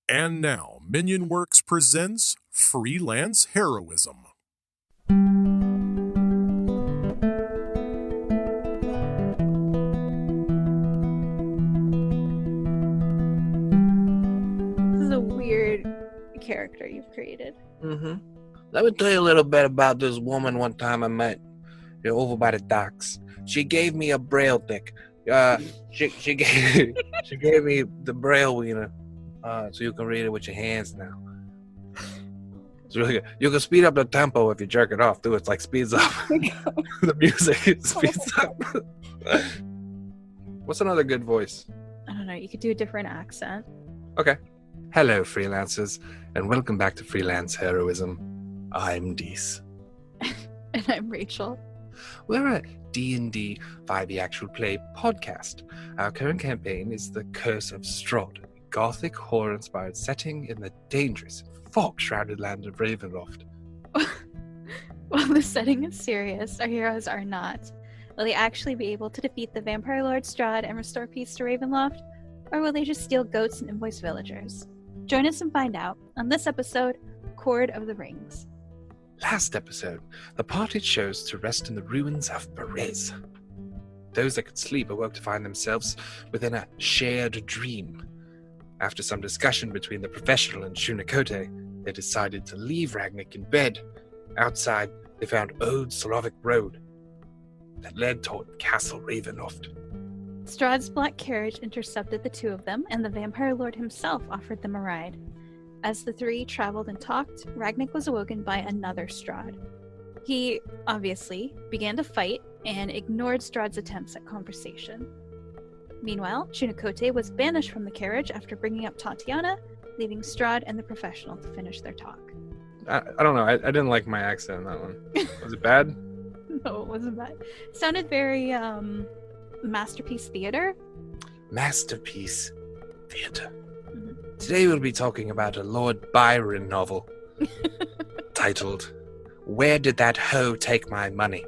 And now, Minion Works presents Freelance Heroism. This is a weird character you've created. Let me tell you a little bit about this woman one time I met over by the docks. She gave me a braille dick. She gave me the braille wiener, so you can read it with your hands now. It's really good. You can speed up the tempo if you jerk it off too. It's like speeds up. The music speeds up. What's another good voice? I don't know, you could do a different accent. Okay. Hello, freelancers, and welcome back to Freelance Heroism. I'm Dees. And I'm Rachel. We're a D&D 5e actual play podcast. Our current campaign is The Curse of Strahd, a gothic horror-inspired setting in the dangerous, fog-shrouded land of Ravenloft. While the setting is serious, our heroes are not. Will they actually be able to defeat the vampire lord Strahd and restore peace to Ravenloft? Or will they just steal goats and invoice villagers? Join us and find out on this episode, Chord of the Rings. Last episode, the party chose to rest in the ruins of Perez. Those that could sleep awoke to find themselves within a shared dream. After some discussion between the professional and Shunakote, they decided to leave Ragnik in bed. Outside, they found Old Slavic Road that led toward Castle Ravenloft. Strahd's black carriage intercepted the two of them, and the vampire lord himself offered them a ride. As the three traveled and talked, Ragnik was awoken by another Strahd. He, obviously, began to fight and ignored Strahd's attempts at conversation. Meanwhile, Shunakote was banished from the carriage after bringing up Tatiana, leaving Strahd and the professional to finish their talk. I don't know. I didn't like my accent in that one. Was it bad? No, it wasn't bad. It sounded very, Masterpiece Theater? Masterpiece Theater. Today we'll be talking about a Lord Byron novel titled, Where Did That Hoe Take My Money?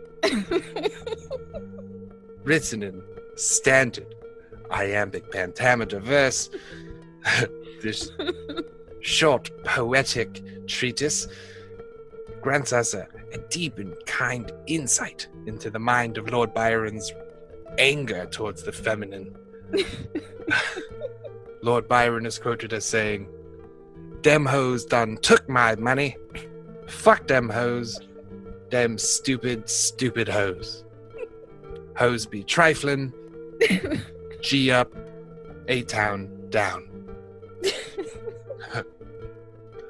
Written in standard iambic pentameter verse, this short poetic treatise grants us a deep and kind insight into the mind of Lord Byron's anger towards the feminine. Lord Byron is quoted as saying, "Dem hoes done took my money. Fuck dem hoes. Dem stupid, stupid hoes. Hoes be triflin'. G up, A-town down."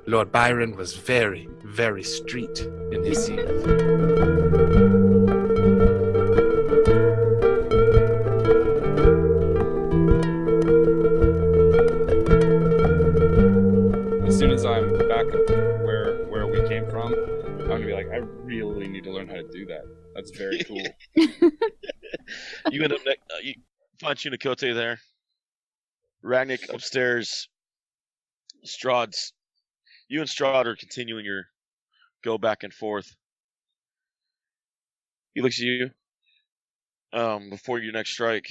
Lord Byron was very, very street in his youth. As soon as I'm back where we came from, I'm gonna be like, I really need to learn how to do that. That's very cool. You end up you find Shunakote there. Ragnik upstairs. Strahd's. You and Strahd are continuing your go back and forth. He looks at you. Before your next strike.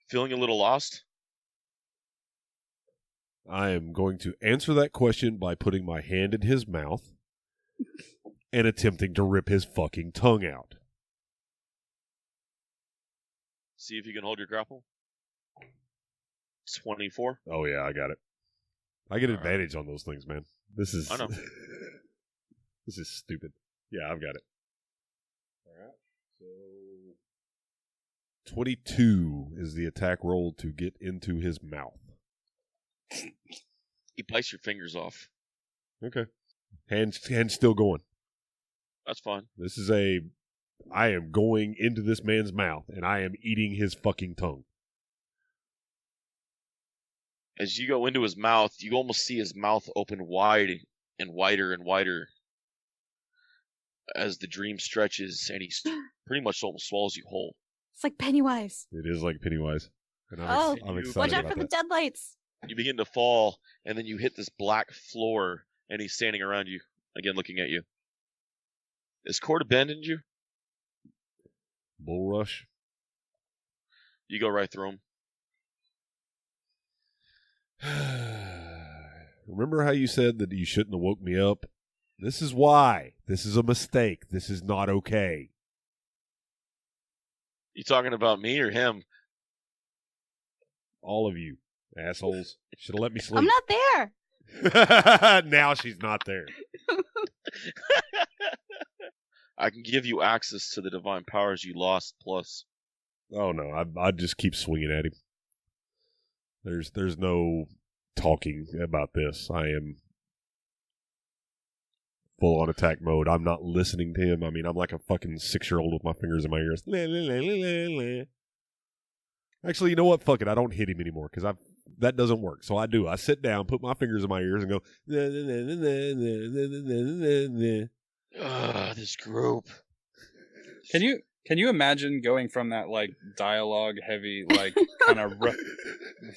Feeling a little lost? I am going to answer that question by putting my hand in his mouth and attempting to rip his fucking tongue out. See if you can hold your grapple. 24. Oh yeah, I got it. I get All advantage on those things, man. This is I know. This is stupid. Yeah, I've got it. Alright, so 22 is the attack roll to get into his mouth. He bites your fingers off. Okay. Hands still going. That's fine. I am going into this man's mouth, and I am eating his fucking tongue. As you go into his mouth, you almost see his mouth open wide and wider and wider as the dream stretches, and he pretty much almost swallows you whole. It's like Pennywise. It is like Pennywise. And I'm excited Watch out about for the that. deadlights. You begin to fall, and then you hit this black floor, and he's standing around you, again looking at you. Is Cord abandoned you? Bull rush. You go right through him. remember how you said that you shouldn't have woke me up? This is why. This is a mistake. This is not okay. You talking about me or him? All of you assholes should have let me sleep. I'm not there. Now she's not there. I can give you access to the divine powers you lost, plus. Oh no, I just keep swinging at him. There's no talking about this. I am full on attack mode. I'm not listening to him. I mean, I'm like a fucking 6-year-old with my fingers in my ears. Actually, you know what? Fuck it. I don't hit him anymore because that doesn't work. So I do. I sit down, put my fingers in my ears, and go. This group. Can you imagine going from that like dialogue heavy, like kind of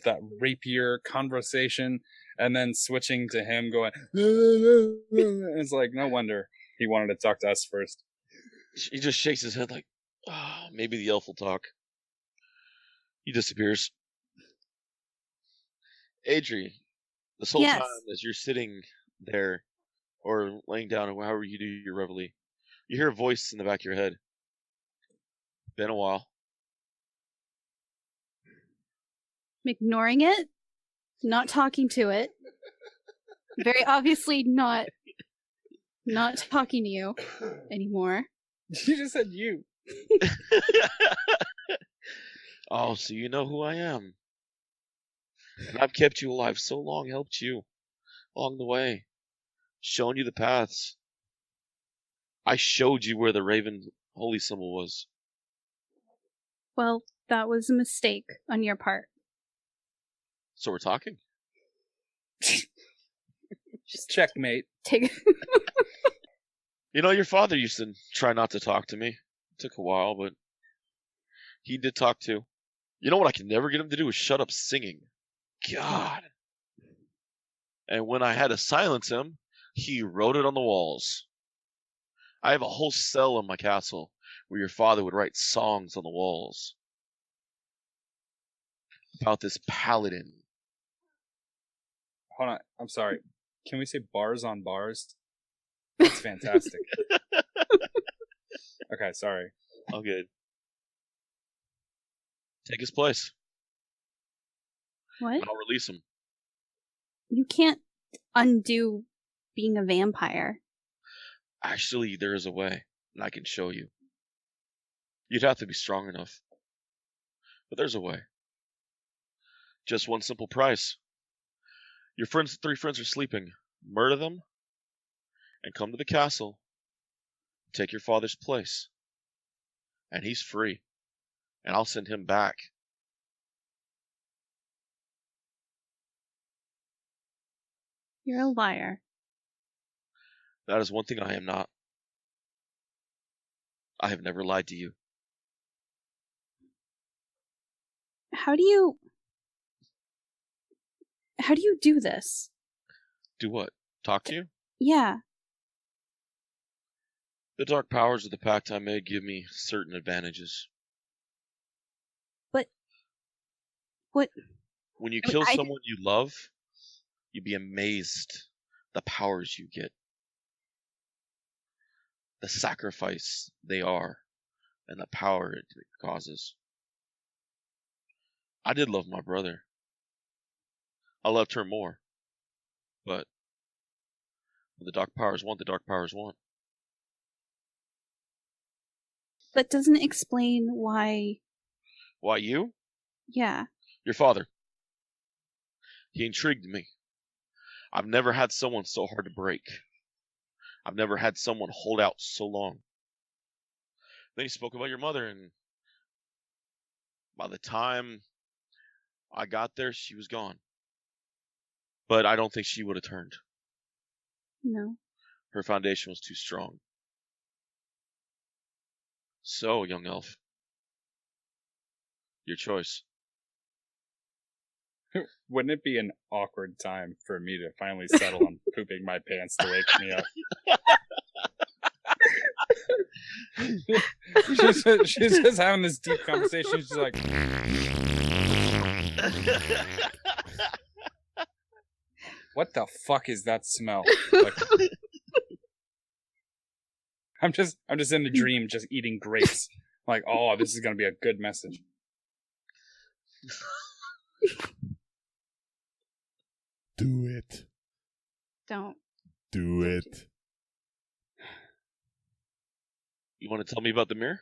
that rapier conversation, and then switching to him going? It's like no wonder he wanted to talk to us first. He just shakes his head like, maybe the elf will talk. He disappears. Adrie, this whole time as you're sitting there or laying down or however you do your reveille, you hear a voice in the back of your head. Been a while. I'm ignoring it, not talking to it. Very obviously not talking to you anymore. You just said you. Oh, so you know who I am. And I've kept you alive so long, helped you along the way, shown you the paths. I showed you where the Raven holy symbol was. Well, that was a mistake on your part. So we're talking? Just checkmate. Take. You know, your father used to try not to talk to me. It took a while, but he did talk too. You know what I can never get him to do is shut up singing. God. And when I had to silence him, he wrote it on the walls. I have a whole cell in my castle where your father would write songs on the walls about this paladin. Hold on, I'm sorry. Can we say bars on bars? That's fantastic. Okay, sorry. All good. Take his place. What? And I'll release him. You can't undo being a vampire. Actually, there is a way, and I can show you. You'd have to be strong enough. But there's a way. Just one simple price. Your 3 friends are sleeping. Murder them, and come to the castle. Take your father's place. And he's free. And I'll send him back. You're a liar. That is one thing I am not. I have never lied to you. How do you do this? Do what? Talk to you? Yeah. The dark powers of the pact I made give me certain advantages. But what? When you kill someone you love, you'd be amazed the powers you get. The sacrifice they are, and the power it causes. I did love my brother. I loved her more. But when the dark powers want, the dark powers want. That doesn't explain why. Why you? Yeah. Your father. He intrigued me. I've never had someone so hard to break. I've never had someone hold out so long. Then he spoke about your mother, and by the time I got there, she was gone. But I don't think she would have turned. No. Her foundation was too strong. So, young elf, your choice. Wouldn't it be an awkward time for me to finally settle on pooping my pants to wake me up? she's just having this deep conversation. She's like, what the fuck is that smell? Like, I'm just in the dream, just eating grapes. Like, oh, this is gonna be a good message. Do it. Don't. Do it. You want to tell me about the mirror?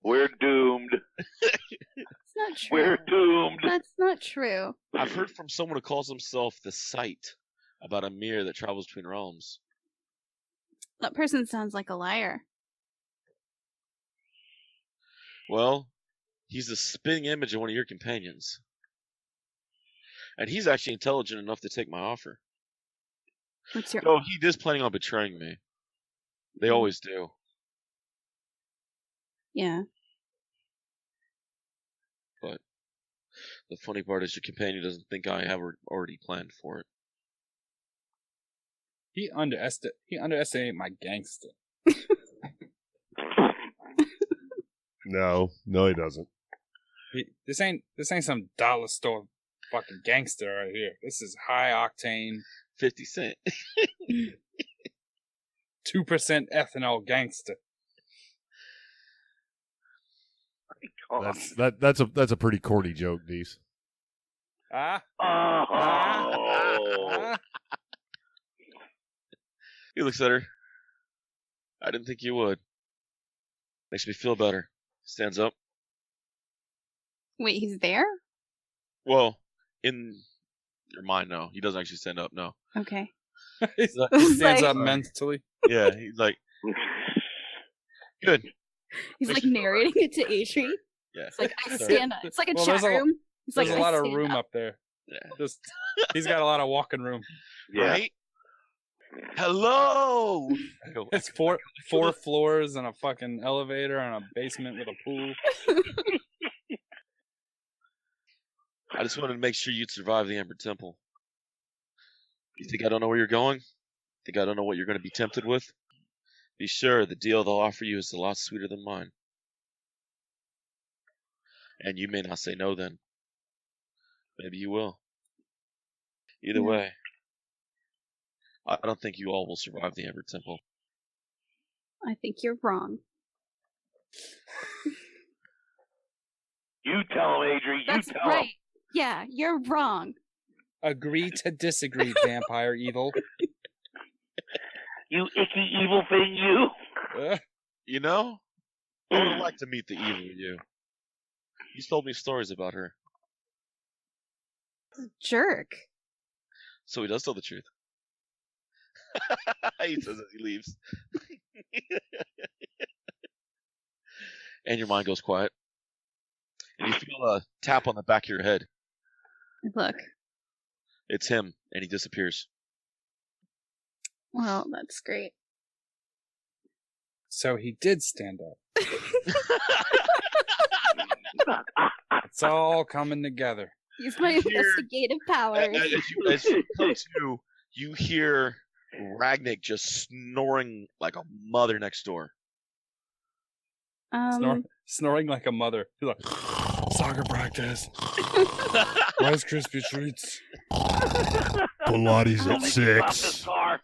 We're doomed. It's not true. We're doomed. That's not true. I've heard from someone who calls himself the Sight about a mirror that travels between realms. That person sounds like a liar. Well, he's the spitting image of one of your companions. And he's actually intelligent enough to take my offer. What's your... So he is planning on betraying me. They always do. Yeah. But the funny part is your companion doesn't think I have already planned for it. He underestimated my gangster. No, he doesn't. This ain't some dollar store fucking gangster right here. This is high octane 50 cent. 2% ethanol gangster. That's a pretty corny joke, Dees. He looks at her. I didn't think you would. Makes me feel better. Stands up. Wait, he's there? Well, in your mind, no. He doesn't actually stand up, no. Okay. He It's stands like- up mentally. Yeah, he's like, good. He's Makes like me feel narrating it to Adrie. Yeah. It's like, I Sorry. stand up. It's like a Well, chat there's a- room. It's like There's a I lot of stand room up there. Yeah. Just he's got a lot of walking room. Yeah. Right? Hello! I go, It's four floors and a fucking elevator and a basement with a pool. I just wanted to make sure you'd survive the Amber Temple. You think I don't know where you're going? Think I don't know what you're going to be tempted with? Be sure the deal they'll offer you is a lot sweeter than mine. And you may not say no then. Maybe you will. Either No. way, I don't think you all will survive the Amber Temple. I think you're wrong. You tell him, Adrie. You That's tell right. him. Yeah, you're wrong. Agree to disagree, vampire evil. You icky evil thing, you. You know, I would have liked to meet the evil you. He's told me stories about her, Jerk. so he does tell the truth. He says as he leaves. And your mind goes quiet. And you feel a tap on the back of your head. Look. It's him, and he disappears. Well, that's great. So he did stand up. It's all coming together. Use my Here- investigative powers. As you come to, you hear Ragnick just snoring like a mother next door. Snoring like a mother. He's like, soccer practice. Rice Krispie treats. Pilates Don't at make me stop 6. this car.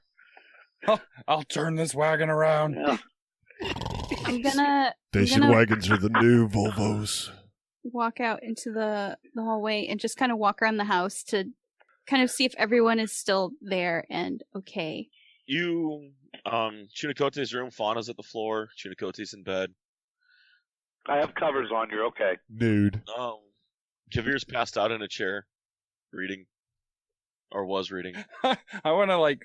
I'll turn this wagon around. Yeah. I'm gonna Station gonna- wagons are the new Volvos. walk out into the hallway and just kind of walk around the house to kind of see if everyone is still there and okay. You, Chunikote's room, Fauna's at the floor, Chunikote's in bed. I have covers on. You're okay. Nude. Javir's passed out in a chair, reading. Or was reading. I want to like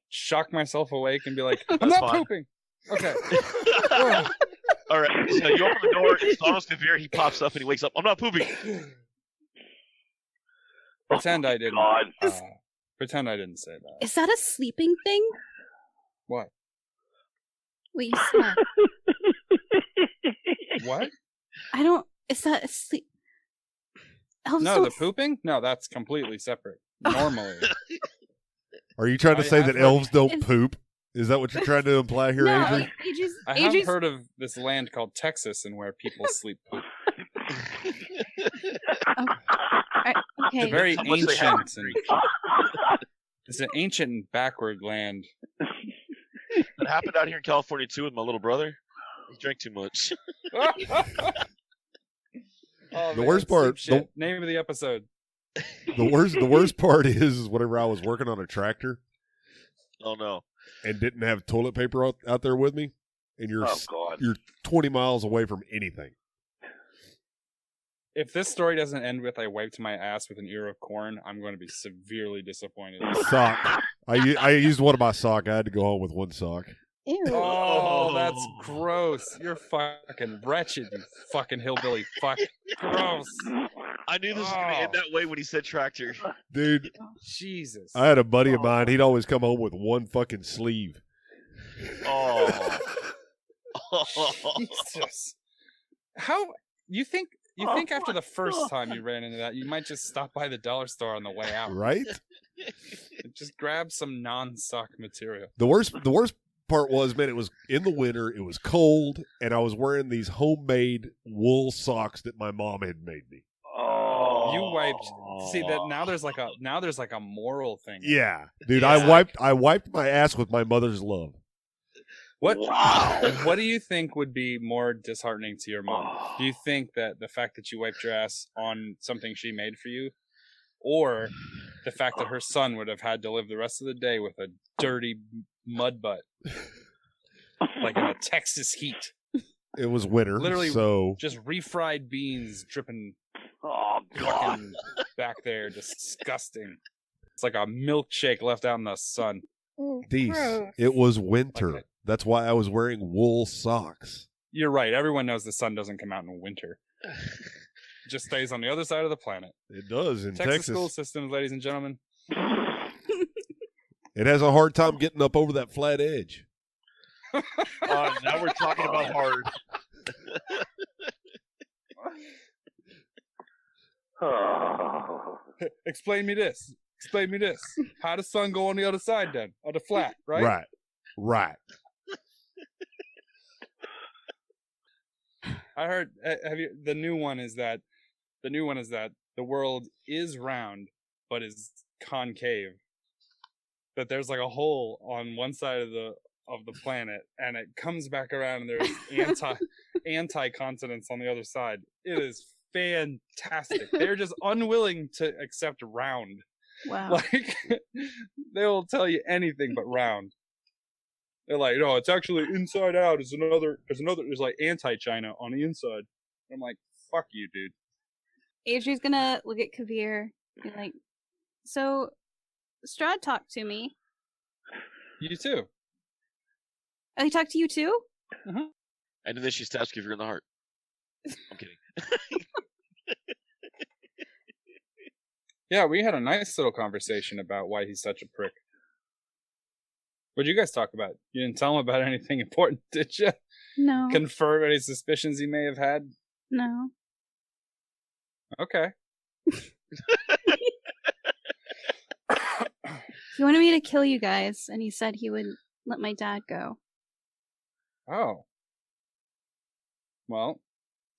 shock myself awake and be like, I'm That's not fine. pooping. Okay. Alright, so you open the door, it's almost Javir, he pops up and he wakes up. I'm not pooping! Pretend I didn't. God. Pretend I didn't say that. Is that a sleeping thing? What? What you said? What? I don't. Is that a sleep? Elves No, don't the pooping? No, that's completely separate. Normally. Are you trying to say I've that heard- elves don't It's- poop? Is that what you're trying to imply here, No, Adrie? I have heard of this land called Texas and where people sleep poop. Okay. It's very How much they have. ancient. It's an ancient and backward land. That happened out here in California too with my little brother. He drank too much. Oh, The worst part- Name of the episode. The worst part is whenever I was working on a tractor Oh no. and didn't have toilet paper out there with me, and Oh God. you're 20 miles away from anything. If this story doesn't end with I wiped my ass with an ear of corn, I'm going to be severely disappointed. Sock. I used one of my sock. I had to go home with one sock. Ew. Oh, that's gross. You're fucking wretched, you fucking hillbilly fuck. Gross. I knew this was going to end that way when he said tractor. Dude, Jesus. I had a buddy of mine. He'd always come home with one fucking sleeve. Oh. Jesus. How you think after the first time you ran into that, you might just stop by the dollar store on the way out. Right? Just grab some non-sock material. The worst part was, man, it was in the winter, it was cold, and I was wearing these homemade wool socks that my mom had made me. Oh. You wiped. See that now? There's like a moral thing. Yeah, dude, Yeah. I wiped my ass with my mother's love. What do you think would be more disheartening to your mom? Do you think that the fact that you wiped your ass on something she made for you, or the fact that her son would have had to live the rest of the day with a dirty mud butt, like in a Texas heat, It was winter, Literally so just refried beans dripping Oh God. fucking back there, disgusting. It's like a milkshake left out in the sun. these. Gross. It was winter. Okay. That's why I was wearing wool socks. You're right. Everyone knows the sun doesn't come out in winter. It just stays on the other side of the planet. It does in Texas Texas. school systems, ladies and gentlemen. It has a hard time getting up over that flat edge. Now we're talking about hard. Oh. Explain me this. Explain me this. How does sun go on the other side then? Of the flat, right? Right. I heard. Have you? The new one is that the world is round, but is concave. That there's like a hole on one side of the planet, and it comes back around, and there's anti continents on the other side. It is fantastic. They're just unwilling to accept round. Wow. Like they will tell you anything but round. They're like, no, it's actually inside out. There's like anti-China on the inside. I'm like, fuck you, dude. Adrie's gonna look at Kavir and be like, so Strahd talked to me. You too. Oh, he talked to you too? And then she stabs Kavir in the heart. I'm kidding. Yeah, we had a nice little conversation about why he's such a prick. What'd you guys talk about? You didn't tell him about anything important, did you? No. Confirm any suspicions he may have had? No. Okay. He wanted me to kill you guys, and he said he would let my dad go. Oh. Well,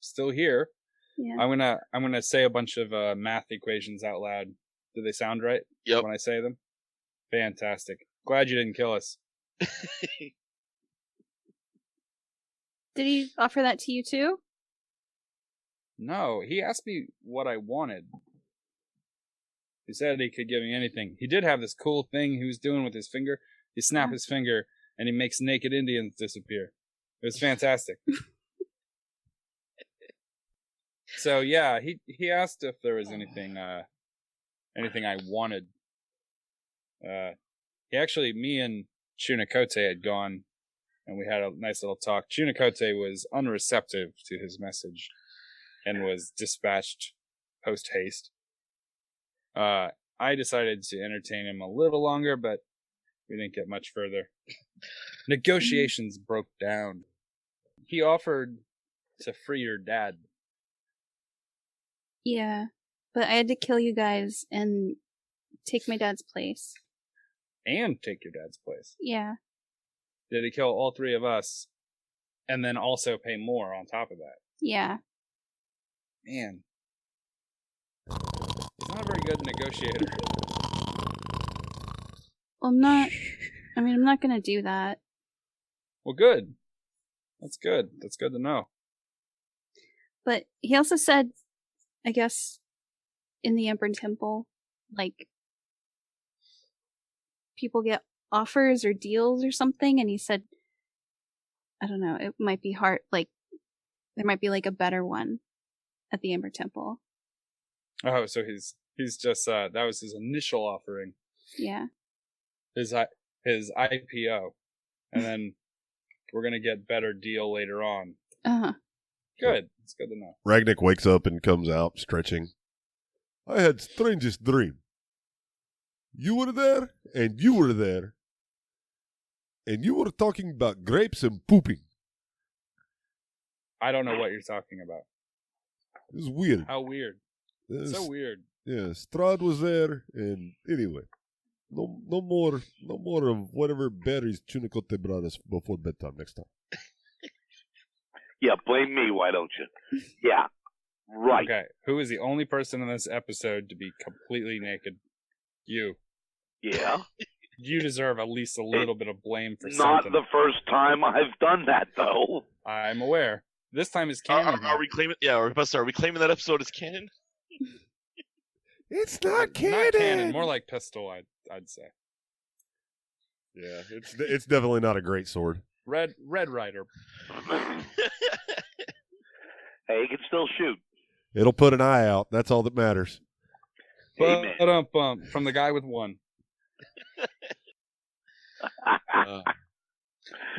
still here. Yeah. I'm gonna say a bunch of math equations out loud. Do they sound right? Yep. When I say them? Fantastic. Glad you didn't kill us. Did he offer that to you too? No, he asked me what I wanted. He said he could give me anything. He did have this cool thing he was doing with his finger. He snapped his finger and he makes naked Indians disappear. It was fantastic. So yeah, he asked if there was anything I wanted. Me and Chunakote had gone and we had a nice little talk. Chunakote was unreceptive to his message and was dispatched post haste. I decided to entertain him a little longer, but we didn't get much further. Negotiations broke down. He offered to free your dad. Yeah. But I had to kill you guys and take my dad's place. And take your dad's place. Yeah. Did he kill all three of us, and then also pay more on top of that? Yeah. Man, he's not a very good negotiator. Well, I'm not going to do that. Well, good. That's good. That's good to know. But he also said, I guess, in the Emperor Temple, like, people get offers or deals or something, and he said, I don't know, it might be hard, like, there might be, like, a better one at the Emperor Temple. Oh, so he's just, that was his initial offering. Yeah. His IPO. And then we're going to get better deal later on. Uh-huh. Good. It's good to know. Ragnick wakes up and comes out, stretching. I had strangest dream. You were there, and you were there, and you were talking about grapes and pooping. I don't know what you're talking about. It was weird. How weird. So weird. Yeah, Strahd was there, and anyway, no more of whatever berries Chunicote brought us before bedtime next time. Yeah, blame me, why don't you? Yeah, right. Okay, who is the only person in this episode to be completely naked? You. Yeah. You deserve at least a little bit of blame for Not something. the first time I've done that, though. I'm aware. This time is canon. Are we claiming? Yeah, are we claiming that episode as canon? It's not canon. Not canon, more like pistol, I'd say. Yeah, it's definitely not a great sword. Red Rider. Hey, he can still shoot. It'll put an eye out. That's all that matters. Amen. Ba-dum-bum, from the guy with one.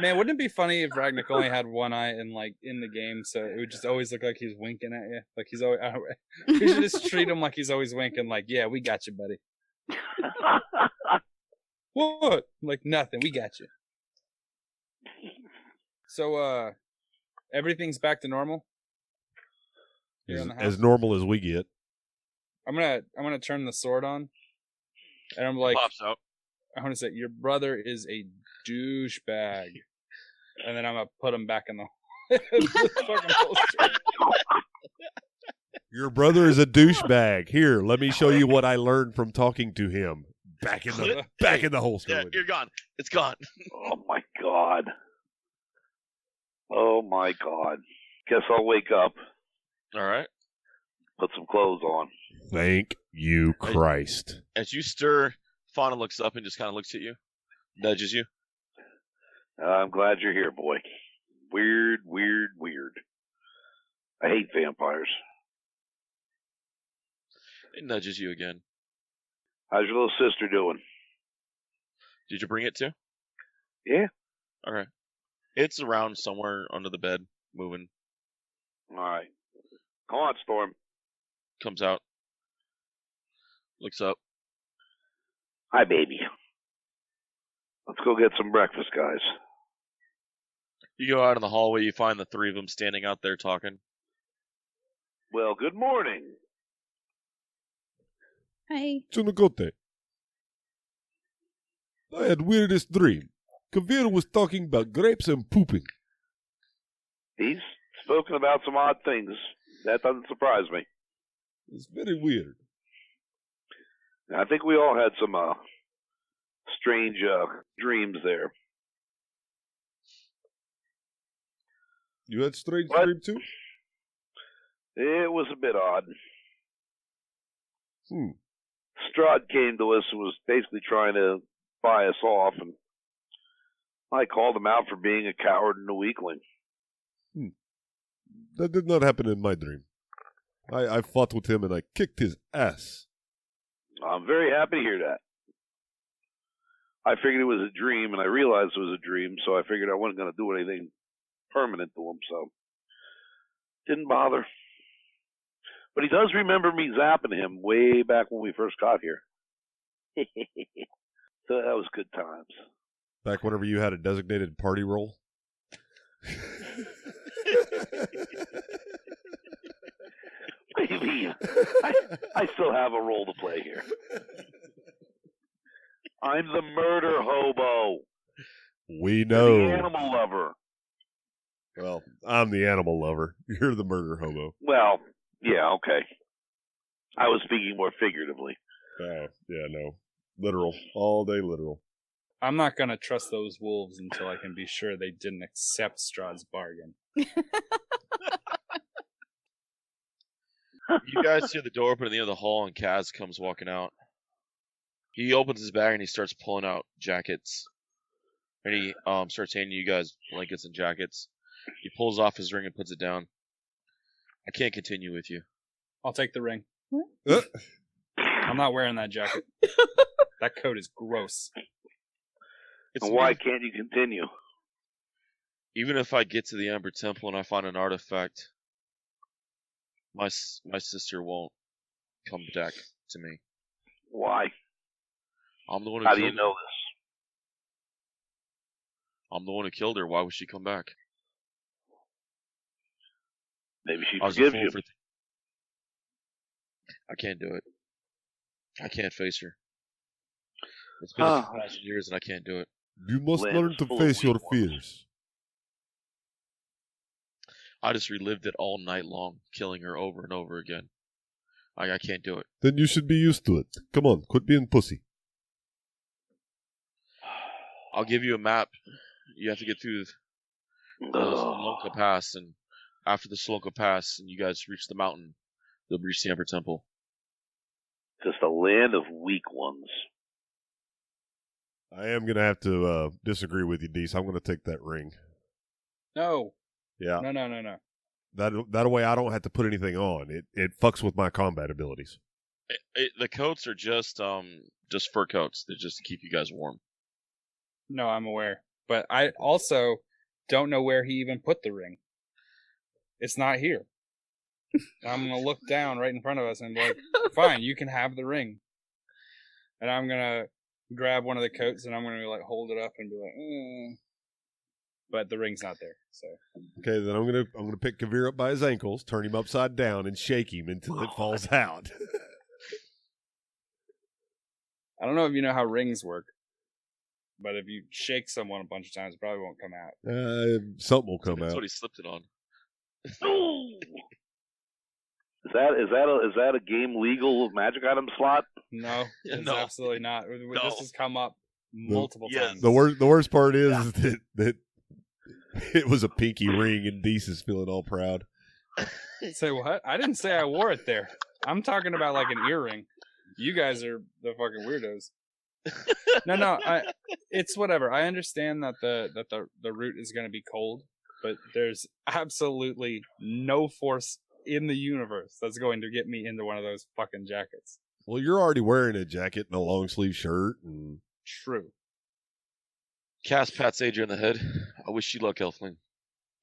Man, wouldn't it be funny if Ragnick only had one eye in the game, so it would just always look like he's winking at you? Like he's always. We should just treat him like he's always winking. Like, yeah, we got you, buddy. What? Like nothing. We got you. So, everything's back to normal. Here in the house? As normal as we get. I'm gonna turn the sword on, and I'm like, Pops out. I want to say your brother is a douchebag, and then I'm gonna put him back in the fucking holster. Your brother is a douchebag. Here, let me show you what I learned from talking to him. Back in the holster. Yeah, you're gone. It's gone. Oh, my God. Oh, my God. Guess I'll wake up, All right. put some clothes on. Thank you, Christ. As you stir, Fauna looks up and just kind of looks at you, nudges you. I'm glad you're here, boy. Weird, weird, weird. I hate vampires. It nudges you again. How's your little sister doing? Did you bring it too? Yeah. All right. It's around somewhere under the bed, moving. All right. Come on, Storm. Comes out. Looks up. Hi, baby. Let's go get some breakfast, guys. You go out in the hallway. You find the three of them standing out there talking. Well, good morning. Hi. Chunicote. I had weirdest dream. Kavir was talking about grapes and pooping. He's spoken about some odd things. That doesn't surprise me. It's very weird. I think we all had some strange dreams there. You had strange What? dream too? It was a bit odd. Hmm. Strahd came to us and was basically trying to buy us off, and I called him out for being a coward and a weakling. That did not happen in my dream. I fought with him and I kicked his ass. I'm very happy to hear that. I figured it was a dream, and I realized it was a dream, so I figured I wasn't going to do anything permanent to him, so didn't bother. But he does remember me zapping him way back when we first got here. So that was good times. Back whenever you had a designated party role. Maybe. I still have a role to play here. I'm the murder hobo. We You're know. the animal lover. Well, I'm the animal lover. You're the murder hobo. Well, yeah, okay. I was speaking more figuratively. Oh, yeah, no. Literal. All day literal. I'm not gonna trust those wolves until I can be sure they didn't accept Strahd's bargain. You guys see the door open at the end of the hall, and Kaz comes walking out. He opens his bag and he starts pulling out jackets. And he starts handing you guys blankets and jackets. He pulls off his ring and puts it down. I can't continue with you. I'll take the ring. Uh, I'm not wearing that jacket. That coat is gross. It's And why me. can't you continue? Even if I get to the Ember Temple and I find an artifact, my sister won't come back to me. Why? I'm the one who How killed do you her. know this? I'm the one who killed her. Why would she come back? Maybe she I was a forgives fool you. for I can't do it. I can't face her. It's been a 2,000 years and I can't do it. you must Land learn is to full of face your weak ones. fears. I just relived it all night long, killing her over and over again. I can't do it. Then you should be used to it. Come on, quit being pussy. I'll give you a map. You have to get through the Slonka Pass, and after the Slonka Pass, and you guys reach the mountain, you'll reach the Ember Temple. Just a land of weak ones. I am going to have to disagree with you, Deese. I'm going to take that ring. No. Yeah. No. That way I don't have to put anything on. It fucks with my combat abilities. The coats are just fur coats. They're just to keep you guys warm. No, I'm aware. But I also don't know where he even put the ring. It's not here. I'm going to look down right in front of us and be like, fine, you can have the ring. And I'm going to grab one of the coats and I'm going to like hold it up and be like, But the ring's not there. So Okay, then I'm gonna pick Kavir up by his ankles, turn him upside down, and shake him until it falls out. I don't know if you know how rings work. But if you shake someone a bunch of times, it probably won't come out. Something will come That's out. what he slipped it on. Is that a game legal magic item slot? No, it's No. absolutely not. No. This has come up multiple Yes. times. The worst part is that it was a pinky ring, and Deese is feeling all proud. Say what? I didn't say I wore it there. I'm talking about like an earring. You guys are the fucking weirdos. No. It's whatever. I understand that the route is going to be cold, but there's absolutely no force in the universe that's going to get me into one of those fucking jackets. Well, you're already wearing a jacket and a long sleeve shirt, and True. Cass pats Adrie on the head. I wish you luck, Elfling.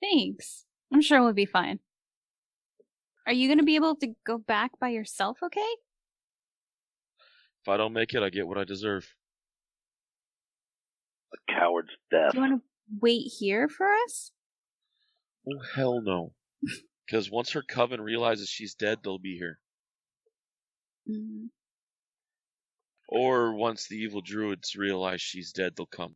Thanks. I'm sure we'll be fine. Are you going to be able to go back by yourself, okay? If I don't make it, I get what I deserve. A coward's death. Do you want to wait here for us? Oh, hell no. Because once her coven realizes she's dead, they'll be here. Mm. Or once the evil druids realize she's dead, they'll come.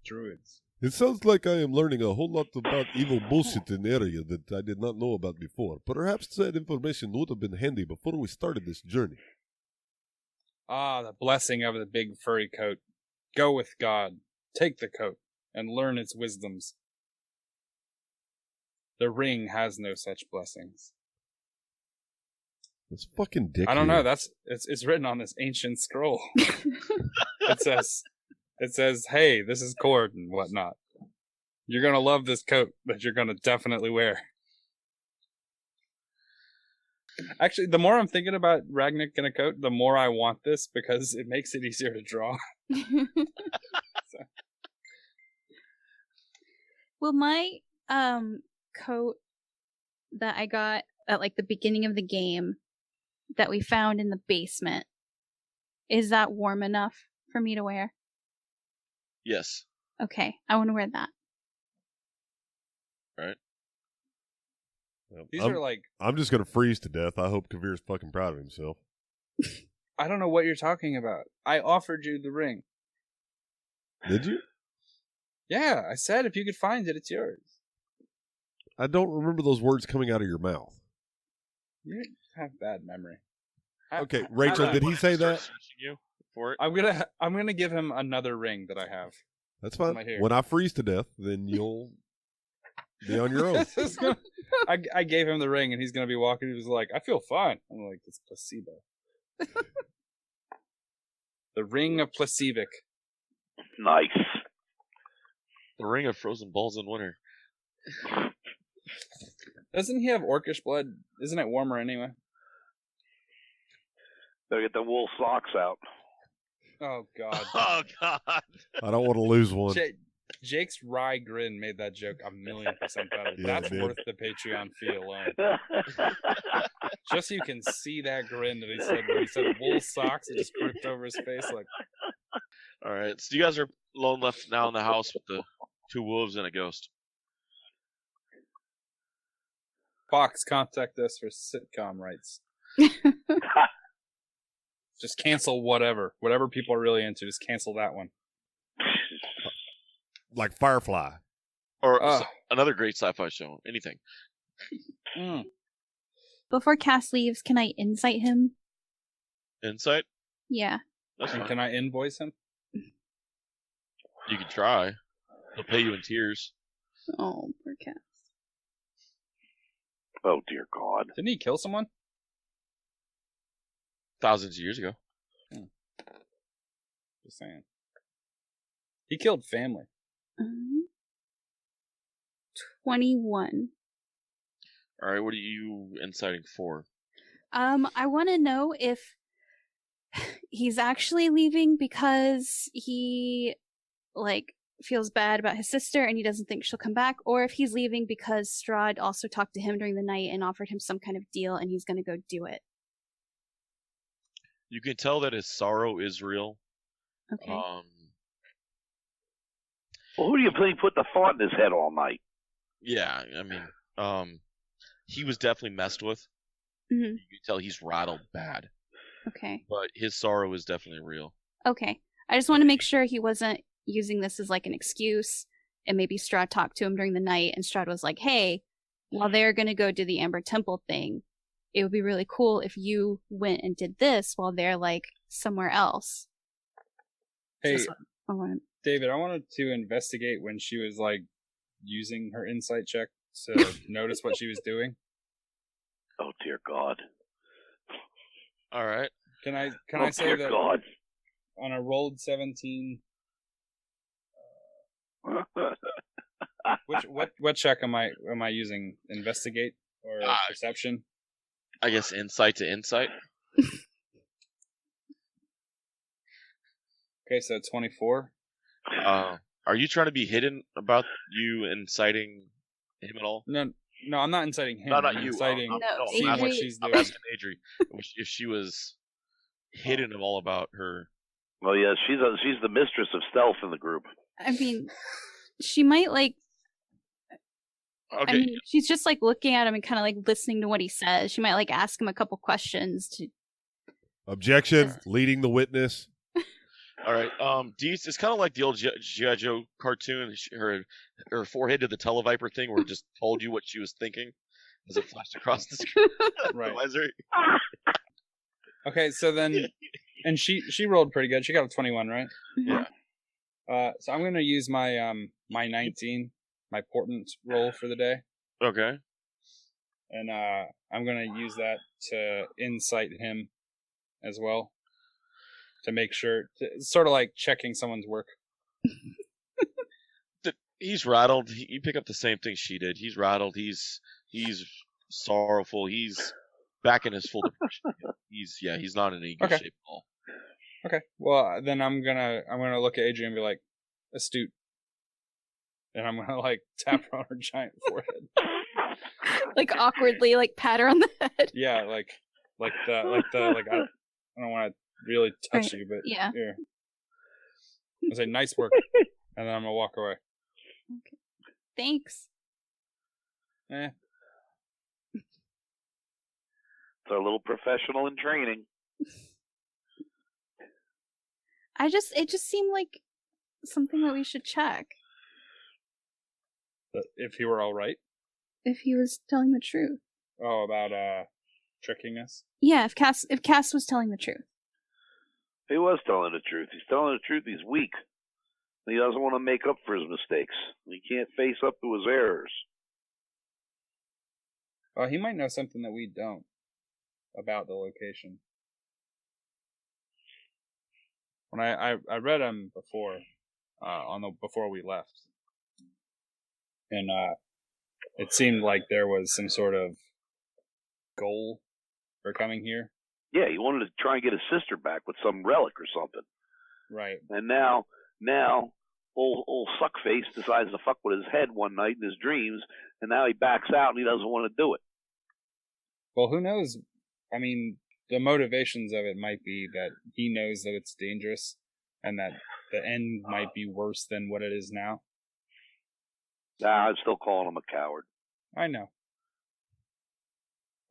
Druids. it sounds like I am learning a whole lot about evil bullshit in the area that I did not know about before. Perhaps that information would have been handy before we started this journey. Ah, the blessing of the big furry coat. Go with God. Take the coat and learn its wisdoms. The ring has no such blessings. It's fucking dick. I don't here. know. It's written on this ancient scroll. It says, "Hey, this is Cord and whatnot. You're gonna love this coat that you're gonna definitely wear." Actually, the more I'm thinking about Ragnik in a coat, the more I want this because it makes it easier to draw. Well, my coat that I got at like the beginning of the game that we found in the basement, is that warm enough for me to wear? Yes. Okay, I want to wear that. These are like, I'm just gonna freeze to death. I hope Kavir's fucking proud of himself. I don't know what you're talking about. I offered you the ring. Did you? Yeah, I said if you could find it, it's yours. I don't remember those words coming out of your mouth. You have bad memory. Okay, Rachel, did he say that? Searching you for it? I'm gonna give him another ring that I have. That's fine. Right here. When I freeze to death, then you'll be on your own. I gave him the ring, and he's gonna be walking. He was like, "I feel fine." I'm like, "It's placebo." The ring of Placevic. Nice. The ring of frozen balls in winter. Doesn't he have orcish blood? Isn't it warmer anyway? Better get the wool socks out. Oh God. Oh God. I don't want to lose one. Jake's wry grin made that joke 1,000,000% better. Yeah, That's it did. worth the Patreon fee alone. Just so you can see that grin that he said when he said wool socks, it just crooked over his face like. All right, so you guys are alone left now in the house with the 2 wolves and a ghost. Fox, contact us for sitcom rights. Just cancel whatever people are really into. Just cancel that one. Like Firefly. Or another great sci-fi show. Anything. Before Cass leaves, can I insight him? Insight? Yeah. That's And fine. can I invoice him? You can try. He'll pay you in tears. Oh, poor Cass. Oh, dear God. Didn't he kill someone? Thousands of years ago. Just saying. He killed family. 21. All right, what are you inciting for? I want to know if he's actually leaving because he, feels bad about his sister and he doesn't think she'll come back, or if he's leaving because Strahd also talked to him during the night and offered him some kind of deal and he's going to go do it. You can tell that his sorrow is real. Okay. Well, who do you think put the thought in his head all night? Yeah, I mean, he was definitely messed with. Mm-hmm. You can tell he's rattled bad. Okay. But his sorrow is definitely real. Okay. I just want to make sure he wasn't using this as like an excuse, and maybe Strahd talked to him during the night and Strahd was like, hey, while they're going to go do the Amber Temple thing, it would be really cool if you went and did this while they're somewhere else. Hey, David, I wanted to investigate when she was using her insight check to notice what she was doing. Oh, dear God. All right. Can I say dear that God. on a rolled 17? What check am I using? Investigate or perception? I guess insight to insight. Okay, so 24. Are you trying to be hidden about you inciting him at all? No, I'm not inciting him. No, not I'm you. inciting seeing Adrie. what she's I'm doing. asking Adrie if she was hidden all about her. Well, yeah, she's the mistress of stealth in the group. I mean, she might Okay. I mean, she's just looking at him and kind of listening to what he says. She might ask him a couple questions to. Objection. Leading the witness. All right. It's kind of like the old G.I. Joe cartoon. Her forehead did the televiper thing, where it just told you what she was thinking as it flashed across the screen. Right. Advisory. Okay, so then, and she rolled pretty good. She got a 21, right? Yeah. So I'm gonna use my my 19, my portent roll for the day, Okay. and I'm gonna use that to insight him as well, to make sure, sort of like checking someone's work. He's rattled. You pick up the same thing she did. He's rattled. He's sorrowful. He's back in his full depression. He's not in any good shape at all. Okay. Well, then I'm gonna look at Adrie and be like, astute, and I'm gonna tap her on her giant forehead. Awkwardly, pat her on the head. Yeah, I don't want to really touch you, but yeah. Here. I say nice work, and then I'm gonna walk away. Okay. Thanks. It's our little professional in training. It just seemed something that we should check. If he were all right. If he was telling the truth. Oh, about tricking us. Yeah, if Cass was telling the truth. He was telling the truth. He's telling the truth. He's weak. He doesn't want to make up for his mistakes. He can't face up to his errors. Well, he might know something that we don't about the location. When I read him before, before we left, and it seemed like there was some sort of goal for coming here. Yeah, he wanted to try and get his sister back with some relic or something. Right. And now, old Suckface decides to fuck with his head one night in his dreams, and now he backs out and he doesn't want to do it. Well, who knows? I mean, the motivations of it might be that he knows that it's dangerous and that the end might be worse than what it is now. Nah, I'm still calling him a coward. I know.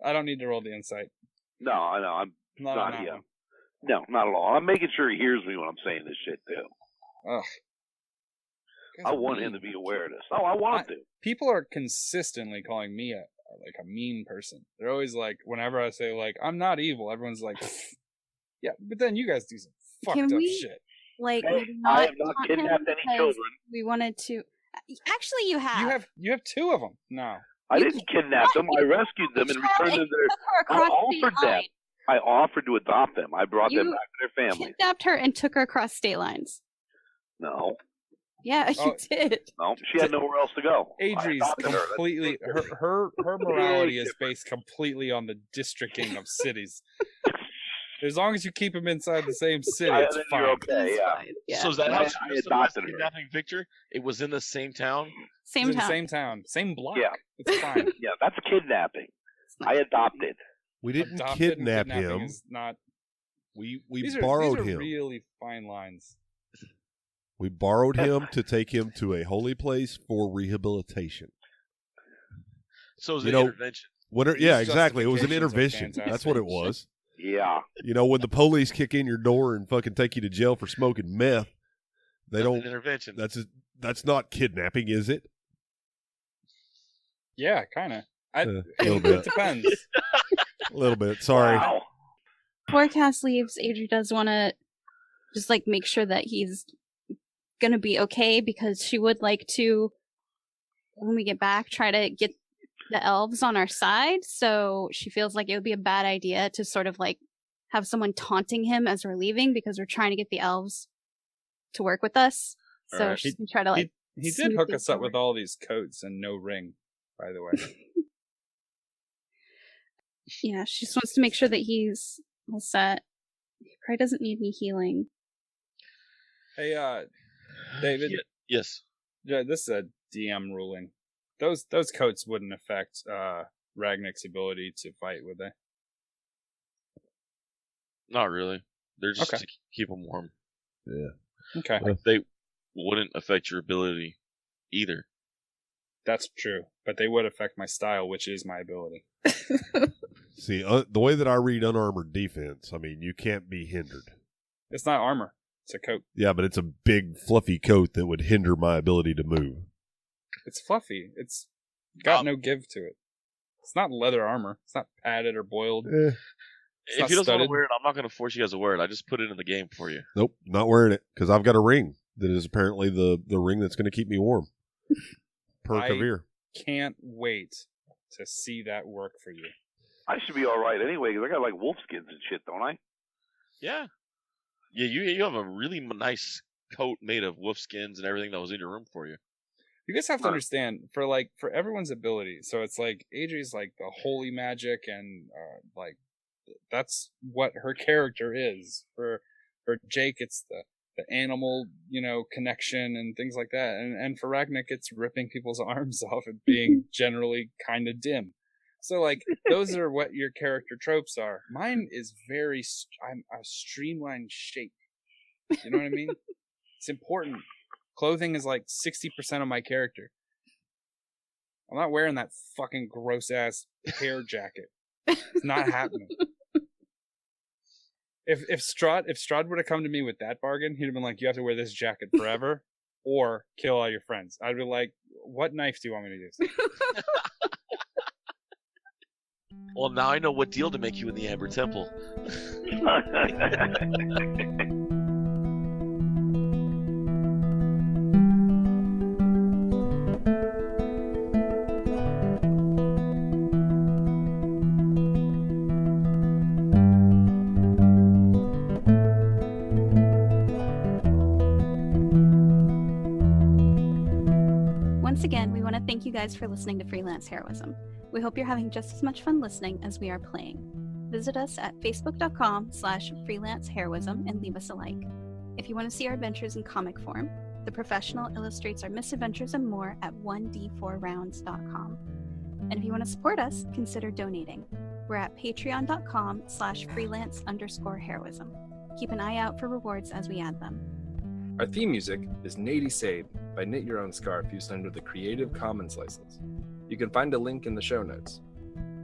I don't need to roll the insight. No, I know. I'm Not not on that here. one. No, not at all. I'm making sure he hears me when I'm saying this shit, too. Ugh. I want him to be aware of this. Oh, I want him to. People are consistently calling me a mean person. They're always like, whenever I say like I'm not evil, everyone's like, yeah, but then you guys do some fucked up shit. Like, Hey, maybe I not have not taunt kidnapped him any because children. We wanted to. Actually, you have. You have two of them. No. I didn't kidnap them. I rescued them and returned them to their. I offered them. I offered to adopt them. I brought them back to their families. Kidnapped her and took her across state lines. No. Yeah, you did. No, she had nowhere else to go. Adrie's completely her morality is based completely on the districting of cities. As long as you keep them inside the same city, it's fine. Okay, yeah. So is that how I adopted her. kidnapping Victor? It was in the same town? Same town. Same town. Same block. Yeah. It's fine. Yeah, that's kidnapping. I adopted. We didn't Adopted and kidnap kidnapping him. is not. We These borrowed are him. really fine lines. We borrowed him to take him to a holy place for rehabilitation. So it was an intervention. Yeah, exactly. It was an justifications are intervention. fantastic. That's what it was. Yeah. You know, when the police kick in your door and fucking take you to jail for smoking meth, That's an intervention. That's not kidnapping, is it? Yeah, kind of. A little bit. It depends. A little bit. Sorry. Wow. Before Cass leaves, Adrie does want to just like make sure that he's gonna be okay, because she would like to, when we get back, try to get the elves on our side. So she feels like it would be a bad idea to sort of like have someone taunting him as we're leaving, because we're trying to get the elves to work with us. So Alright. she's gonna try to like. He did hook us up with all these coats and no ring, by the way. Yeah, she just wants to make sure that he's all set. He probably doesn't need any healing. Hey, David. Yes. Yeah, this is a DM ruling. Those coats wouldn't affect Ragnik's ability to fight, would they? Not really. They're just Okay. to keep them warm. Yeah. Okay. They wouldn't affect your ability either. That's true. But they would affect my style, which is my ability. See, the way that I read unarmored defense, I mean, you can't be hindered. It's not armor. It's a coat. Yeah, but it's a big, fluffy coat that would hinder my ability to move. It's fluffy. It's got no give to it. It's not leather armor. It's not padded or boiled. Eh. It's If not he doesn't want studded. to wear it, I'm not going to force you guys to wear it. I just put it in the game for you. Nope, not wearing it, because I've got a ring that is apparently the ring that's going to keep me warm. Perk of ear. Can't wait to see that work for you. I should be all right anyway, because I got like wolf skins and shit, don't I? Yeah. Yeah, you have a really nice coat made of wolf skins and everything that was in your room for you. You guys have to understand, for everyone's ability. So it's like Adrie's like the holy magic, and like that's what her character is. For Jake, it's the animal, connection and things like that. And for Ragnik, it's ripping people's arms off and being generally kind of dim. So like those are what your character tropes are. Mine is I'm a streamlined shape. You know what I mean? It's important. Clothing is like 60% of my character. I'm not wearing that fucking gross ass hair jacket. It's not happening. If Strahd would have come to me with that bargain, he'd have been like, "You have to wear this jacket forever, or kill all your friends." I'd be like, "What knife do you want me to use?" Well, now I know what deal to make you in the Amber Temple. Once again, we want to thank you guys for listening to Freelance Heroism. We hope you're having just as much fun listening as we are playing. Visit us at facebook.com/freelanceheroism and leave us a like. If you want to see our adventures in comic form, The Professional illustrates our misadventures and more at 1d4rounds.com. And if you want to support us, consider donating. We're at patreon.com/freelance_heroism. Keep an eye out for rewards as we add them. Our theme music is Nady Sade by Knit Your Own Scarf, used under the Creative Commons license. You can find a link in the show notes.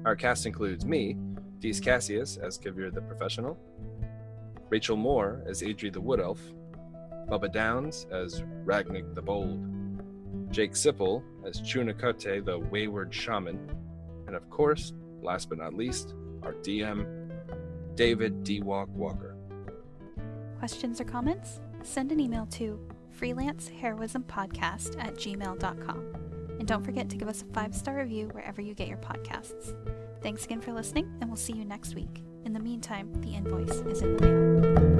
Our cast includes me, Dees Cassius as Kavir the Professional, Rachel Moore as Adrie the Wood Elf, Bubba Downs as Ragnik the Bold, Jake Sipple as Chunakote the Wayward Shaman, and of course, last but not least, our DM, David D. Walker. Questions or comments? Send an email to freelanceheroismpodcast@gmail.com. And don't forget to give us a 5-star review wherever you get your podcasts. Thanks again for listening, and we'll see you next week. In the meantime, the invoice is in the mail.